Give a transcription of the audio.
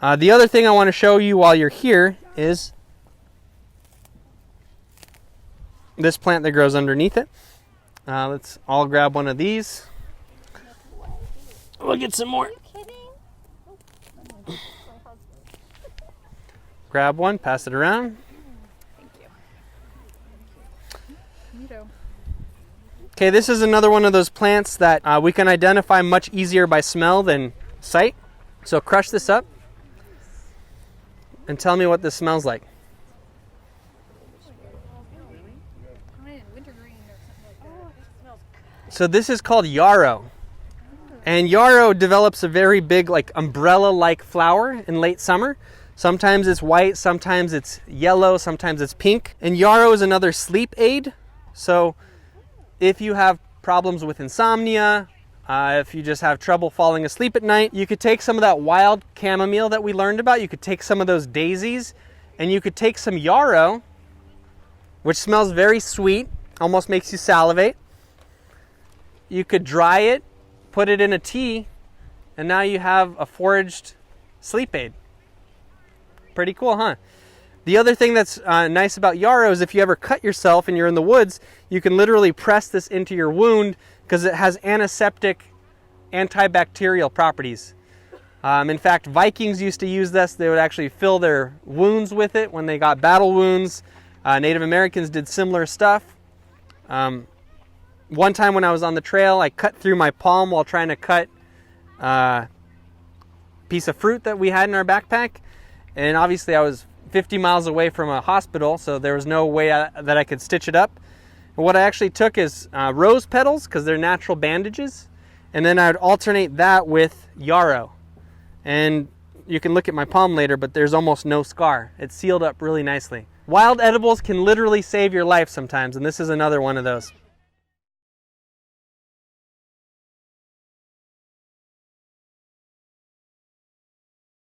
The other thing I want to show you while you're here is this plant that grows underneath it. Let's all grab one of these. We'll get some more. Grab one, pass it around. Thank you. Okay, this is another one of those plants that we can identify much easier by smell than sight. So crush this up and tell me what this smells like. So this is called yarrow. And yarrow develops a very big, like, umbrella-like flower in late summer. Sometimes it's white, sometimes it's yellow, sometimes it's pink. And yarrow is another sleep aid. So if you have problems with insomnia, if you just have trouble falling asleep at night, you could take some of that wild chamomile that we learned about. You could take some of those daisies, and you could take some yarrow, which smells very sweet, almost makes you salivate. You could dry it, put it in a tea, and now you have a foraged sleep aid. Pretty cool, huh? The other thing that's nice about yarrow is if you ever cut yourself and you're in the woods, you can literally press this into your wound because it has antiseptic, antibacterial properties. In fact, Vikings used to use this. They would actually fill their wounds with it when they got battle wounds. Native Americans did similar stuff. One time when I was on the trail, I cut through my palm while trying to cut a piece of fruit that we had in our backpack. And obviously I was 50 miles away from a hospital, so there was no way that I could stitch it up. And what I actually took is rose petals, because they're natural bandages. And then I would alternate that with yarrow. And you can look at my palm later, but there's almost no scar. It's sealed up really nicely. Wild edibles can literally save your life sometimes, and this is another one of those.